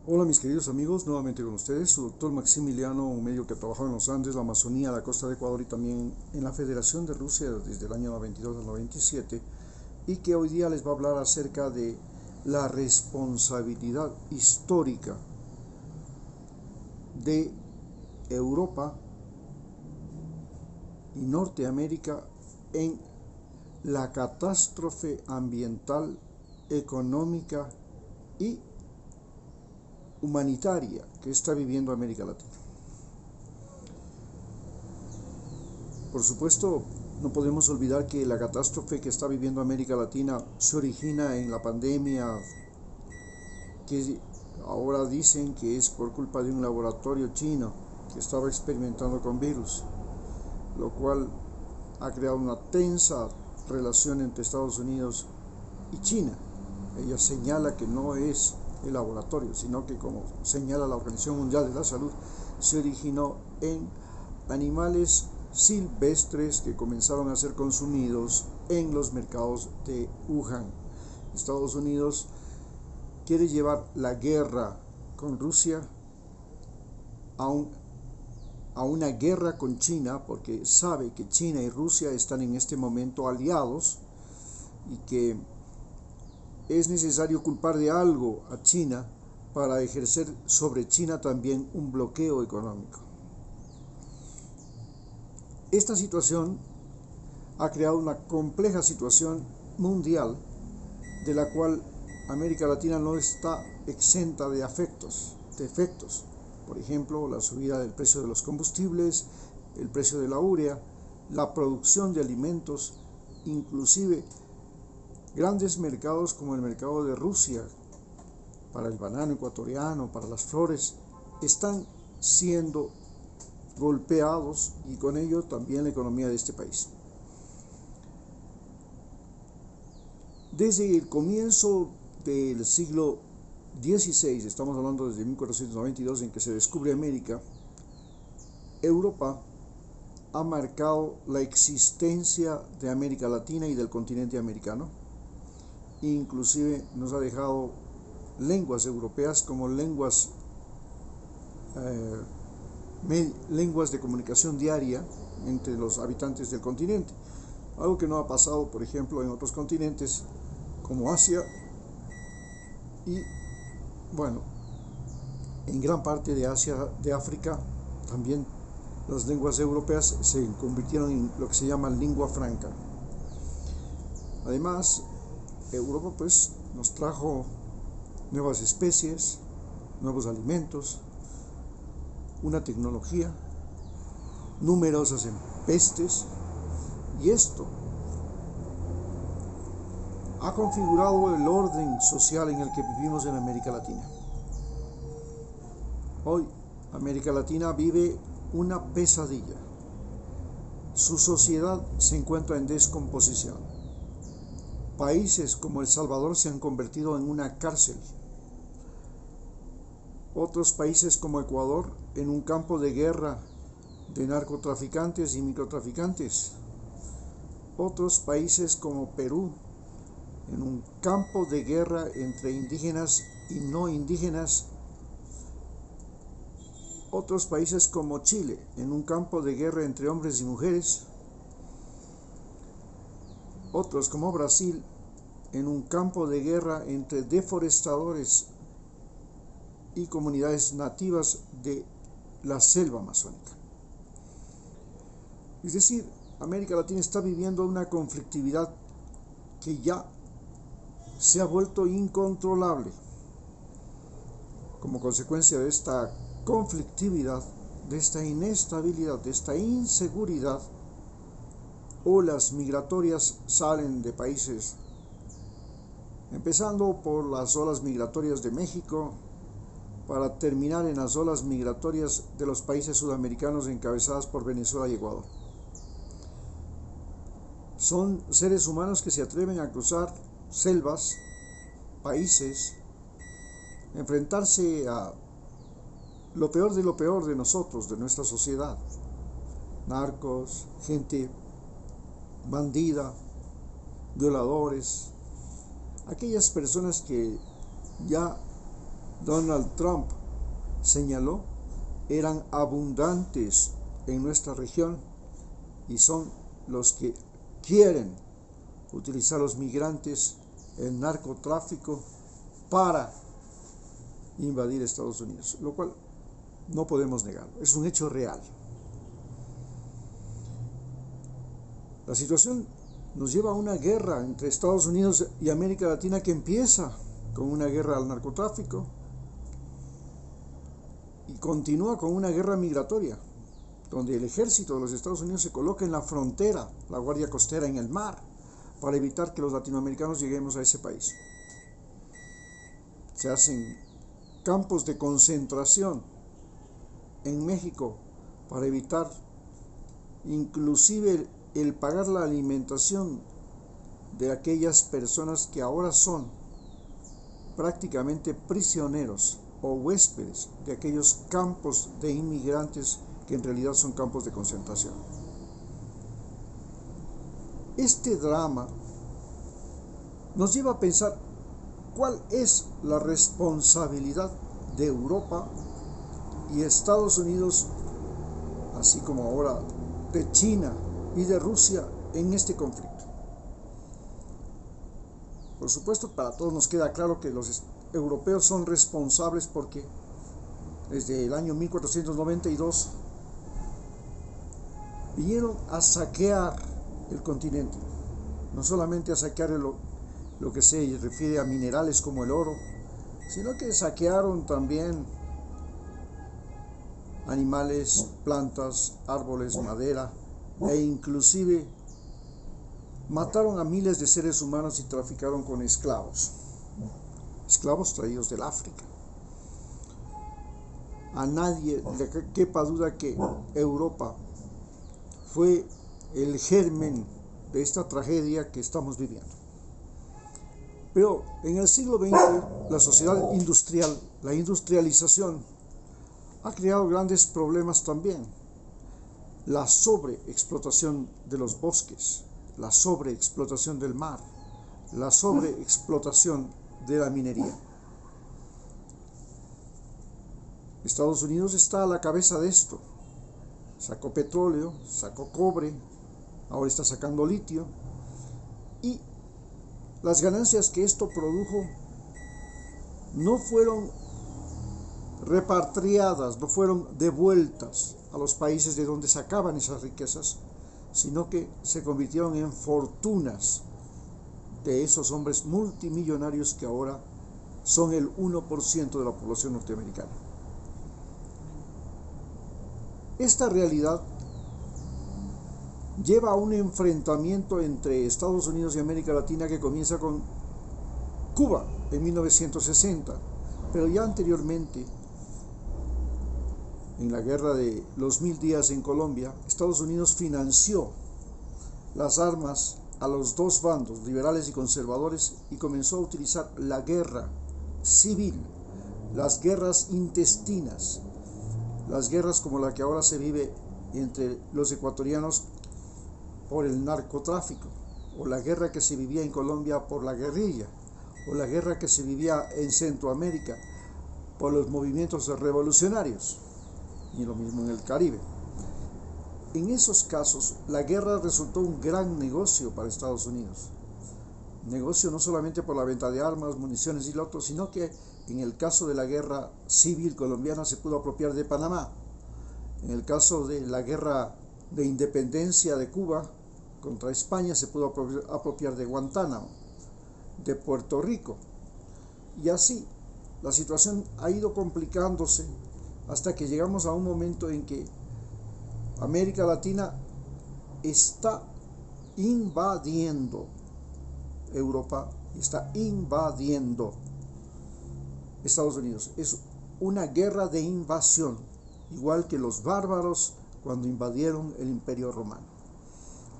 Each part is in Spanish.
Hola mis queridos amigos, nuevamente con ustedes, su doctor Maximiliano, un médico que ha trabajado en los Andes, la Amazonía, la costa de Ecuador y también en la Federación de Rusia desde el año 92 al 97, y que hoy día les va a hablar acerca de la responsabilidad histórica de Europa y Norteamérica en la catástrofe ambiental, económica y humanitaria que está viviendo América Latina. Por supuesto, no podemos olvidar que la catástrofe que está viviendo América Latina se origina en la pandemia, que ahora dicen que es por culpa de un laboratorio chino que estaba experimentando con virus, lo cual ha creado una tensa relación entre Estados Unidos y China. Ella señala que no es el laboratorio, sino que, como señala la Organización Mundial de la Salud, se originó en animales silvestres que comenzaron a ser consumidos en los mercados de Wuhan. Estados Unidos quiere llevar la guerra con Rusia a, a una guerra con China, porque sabe que China y Rusia están en este momento aliados y que es necesario culpar de algo a China para ejercer sobre China también un bloqueo económico. Esta situación ha creado una compleja situación mundial de la cual América Latina no está exenta de efectos. Por ejemplo, la subida del precio de los combustibles, el precio de la urea, la producción de alimentos, inclusive grandes mercados como el mercado de Rusia para el banano ecuatoriano, para las flores, están siendo golpeados y con ello también la economía de este país. Desde el comienzo del siglo XVI, estamos hablando desde 1492 en que se descubre América, Europa ha marcado la existencia de América Latina y del continente americano. Inclusive nos ha dejado lenguas europeas como lenguas de comunicación diaria entre los habitantes del continente, algo que no ha pasado, por ejemplo, en otros continentes como Asia y, bueno, en gran parte de Asia, de África, también las lenguas europeas se convirtieron en lo que se llama lengua franca. Además, Europa pues nos trajo nuevas especies, nuevos alimentos, una tecnología, numerosas pestes, y esto ha configurado el orden social en el que vivimos en América Latina. Hoy, América Latina vive una pesadilla. Su sociedad se encuentra en descomposición. Países como El Salvador se han convertido en una cárcel. Otros países como Ecuador en un campo de guerra de narcotraficantes y microtraficantes. Otros países como Perú en un campo de guerra entre indígenas y no indígenas. Otros países como Chile en un campo de guerra entre hombres y mujeres. Otros como Brasil en un campo de guerra entre deforestadores y comunidades nativas de la selva amazónica. Es decir, América Latina está viviendo una conflictividad que ya se ha vuelto incontrolable. Como consecuencia de esta conflictividad, de esta inestabilidad, de esta inseguridad, olas migratorias salen de países, empezando por las olas migratorias de México, para terminar en las olas migratorias de los países sudamericanos encabezadas por Venezuela y Ecuador. Son seres humanos que se atreven a cruzar selvas, países, enfrentarse a lo peor de nosotros, de nuestra sociedad. Narcos, gente bandida, violadores, aquellas personas que ya Donald Trump señaló eran abundantes en nuestra región y son los que quieren utilizar a los migrantes, el narcotráfico, para invadir Estados Unidos, lo cual no podemos negar, es un hecho real. La situación nos lleva a una guerra entre Estados Unidos y América Latina que empieza con una guerra al narcotráfico y continúa con una guerra migratoria, donde el ejército de los Estados Unidos se coloca en la frontera, la guardia costera en el mar, para evitar que los latinoamericanos lleguemos a ese país. Se hacen campos de concentración en México para evitar inclusive el pagar la alimentación de aquellas personas que ahora son prácticamente prisioneros o huéspedes de aquellos campos de inmigrantes que en realidad son campos de concentración. Este drama nos lleva a pensar cuál es la responsabilidad de Europa y Estados Unidos, así como ahora de China y de Rusia, en este conflicto. Por supuesto, para todos nos queda claro que los europeos son responsables porque desde el año 1492 vinieron a saquear el continente, no solamente a saquear lo que se refiere a minerales como el oro, sino que saquearon también animales, plantas, árboles, madera, e inclusive mataron a miles de seres humanos y traficaron con esclavos traídos del África. A nadie le quepa duda que Europa fue el germen de esta tragedia que estamos viviendo. Pero en el siglo XX, la sociedad industrial, la industrialización, ha creado grandes problemas también. La sobreexplotación de los bosques, la sobreexplotación del mar, la sobreexplotación de la minería. Estados Unidos está a la cabeza de esto. Sacó petróleo, sacó cobre, ahora está sacando litio, y las ganancias que esto produjo no fueron repatriadas, no fueron devueltas a los países de donde sacaban esas riquezas, sino que se convirtieron en fortunas de esos hombres multimillonarios que ahora son el 1% de la población norteamericana. Esta realidad lleva a un enfrentamiento entre Estados Unidos y América Latina que comienza con Cuba en 1960, pero ya anteriormente, en la guerra de los 1000 días en Colombia, Estados Unidos financió las armas a los dos bandos, liberales y conservadores, y comenzó a utilizar la guerra civil, las guerras intestinas, las guerras como la que ahora se vive entre los ecuatorianos por el narcotráfico, o la guerra que se vivía en Colombia por la guerrilla, o la guerra que se vivía en Centroamérica por los movimientos revolucionarios, y lo mismo en el Caribe. En esos casos, la guerra resultó un gran negocio para Estados Unidos. Negocio no solamente por la venta de armas, municiones y lo otro, sino que en el caso de la guerra civil colombiana se pudo apropiar de Panamá. En el caso de la guerra de independencia de Cuba contra España se pudo apropiar de Guantánamo, de Puerto Rico. Y así, la situación ha ido complicándose hasta que llegamos a un momento en que América Latina está invadiendo Europa y está invadiendo Estados Unidos. Es una guerra de invasión, igual que los bárbaros cuando invadieron el Imperio Romano.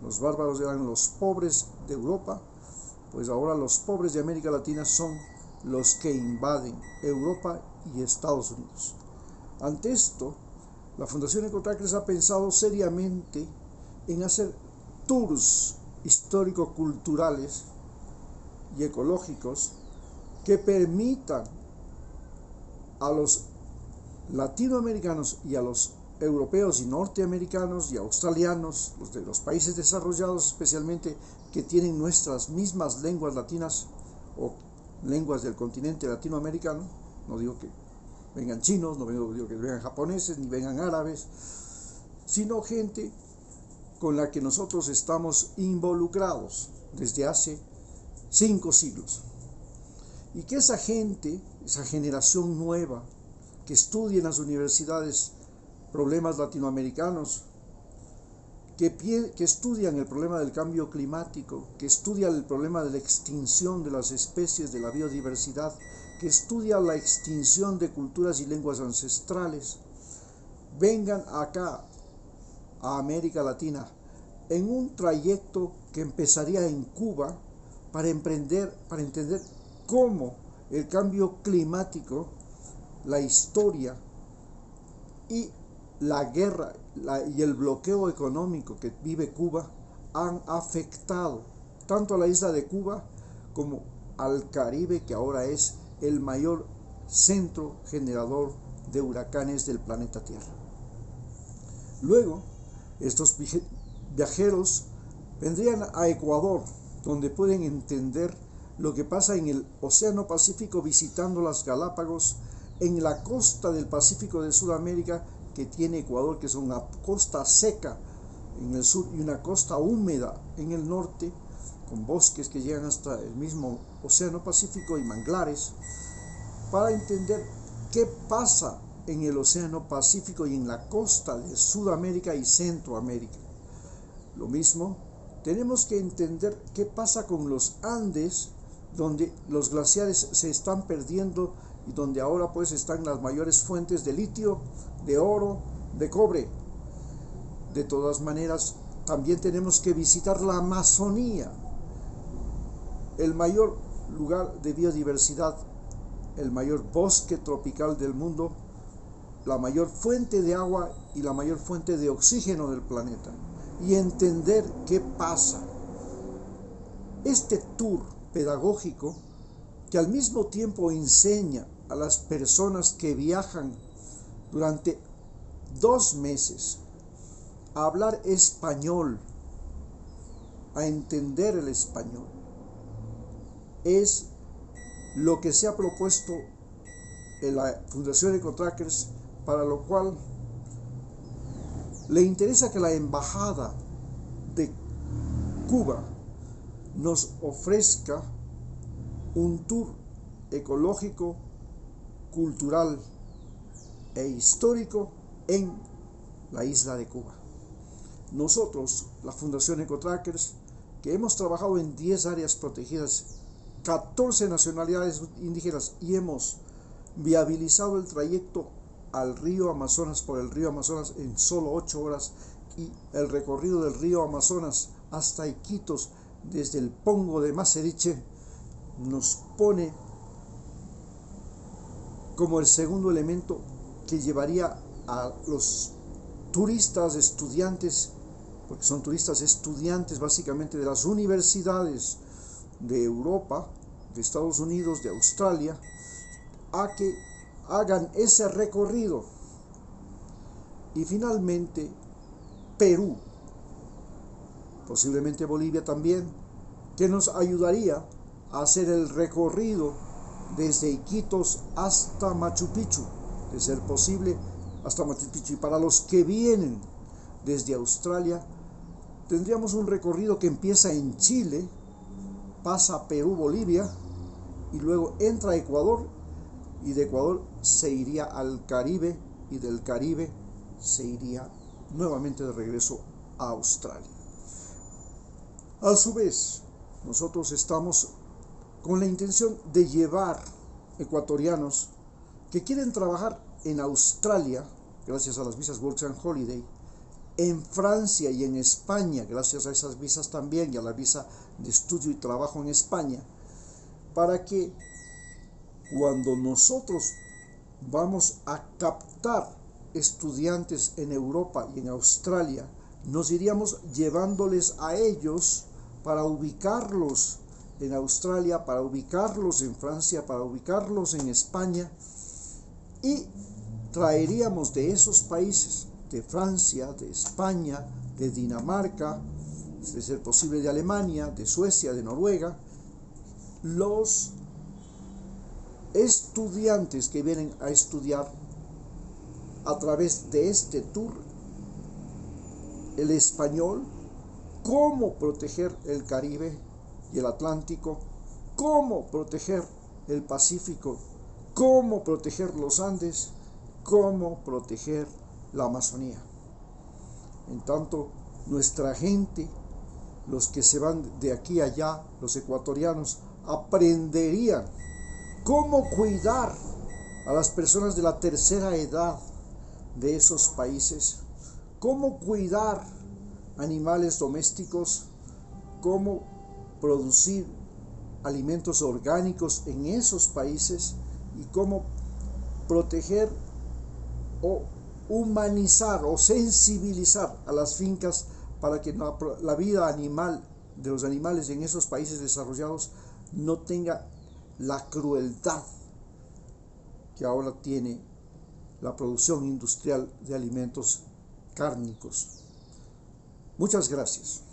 Los bárbaros eran los pobres de Europa, pues ahora los pobres de América Latina son los que invaden Europa y Estados Unidos. Ante esto, la Fundación Ecotrackers ha pensado seriamente en hacer tours histórico-culturales y ecológicos que permitan a los latinoamericanos y a los europeos y norteamericanos y australianos, los de los países desarrollados especialmente, que tienen nuestras mismas lenguas latinas o lenguas del continente latinoamericano. No digo que vengan chinos, no digo que vengan japoneses, ni vengan árabes, sino gente con la que nosotros estamos involucrados desde hace 5 siglos. Y que esa gente, esa generación nueva, que estudia en las universidades problemas latinoamericanos, que estudian el problema del cambio climático, que estudian el problema de la extinción de las especies, de la biodiversidad, que estudian la extinción de culturas y lenguas ancestrales, vengan acá a América Latina en un trayecto que empezaría en Cuba para entender cómo el cambio climático, la historia y la guerra y el bloqueo económico que vive Cuba han afectado tanto a la isla de Cuba como al Caribe, que ahora es el mayor centro generador de huracanes del planeta Tierra. Luego, estos viajeros vendrían a Ecuador, donde pueden entender lo que pasa en el Océano Pacífico, visitando las Galápagos, en la costa del Pacífico de Sudamérica, que tiene Ecuador, que es una costa seca en el sur y una costa húmeda en el norte, con bosques que llegan hasta el mismo Océano Pacífico y manglares, para entender qué pasa en el Océano Pacífico y en la costa de Sudamérica y Centroamérica. Lo mismo, tenemos que entender qué pasa con los Andes, donde los glaciares se están perdiendo y donde ahora pues están las mayores fuentes de litio, de oro, de cobre. De todas maneras, también tenemos que visitar la Amazonía, el mayor lugar de biodiversidad, el mayor bosque tropical del mundo, la mayor fuente de agua y la mayor fuente de oxígeno del planeta, y entender qué pasa. Este tour pedagógico, que al mismo tiempo enseña a las personas que viajan durante 2 meses a hablar español, a entender el español, es lo que se ha propuesto en la Fundación Ecotrackers, para lo cual le interesa que la Embajada de Cuba nos ofrezca un tour ecológico, cultural e histórico en la isla de Cuba. Nosotros, la Fundación Ecotrackers, que hemos trabajado en 10 áreas protegidas, 14 nacionalidades indígenas, y hemos viabilizado el trayecto al río Amazonas por el río Amazonas en solo 8 horas, y el recorrido del río Amazonas hasta Iquitos desde el Pongo de Maceriche, nos pone como el segundo elemento que llevaría a los turistas estudiantes, porque son turistas estudiantes básicamente de las universidades de Europa, de Estados Unidos, de Australia, a que hagan ese recorrido. Y finalmente Perú, posiblemente Bolivia también, que nos ayudaría a hacer el recorrido desde Iquitos hasta Machu Picchu, de ser posible hasta Machu Picchu. Y para los que vienen desde Australia, tendríamos un recorrido que empieza en Chile, pasa a Perú, Bolivia, y luego entra a Ecuador, y de Ecuador se iría al Caribe, y del Caribe se iría nuevamente de regreso a Australia. A su vez, nosotros estamos con la intención de llevar ecuatorianos que quieren trabajar en Australia, gracias a las visas Work and Holiday, en Francia y en España, gracias a esas visas también, y a la visa de estudio y trabajo en España, para que cuando nosotros vamos a captar estudiantes en Europa y en Australia, nos iríamos llevándoles a ellos para ubicarlos en Australia, para ubicarlos en Francia, para ubicarlos en España, y traeríamos de esos países, de Francia, de España, de Dinamarca, de ser posible de Alemania, de Suecia, de Noruega, los estudiantes que vienen a estudiar a través de este tour el español, cómo proteger el Caribe y el Atlántico, cómo proteger el Pacífico, cómo proteger los Andes, cómo proteger la Amazonía. En tanto, nuestra gente, los que se van de aquí a allá, los ecuatorianos, aprenderían cómo cuidar a las personas de la tercera edad de esos países, cómo cuidar animales domésticos, cómo producir alimentos orgánicos en esos países y cómo proteger o humanizar o sensibilizar a las fincas para que la vida animal de los animales en esos países desarrollados no tenga la crueldad que ahora tiene la producción industrial de alimentos cárnicos. Muchas gracias.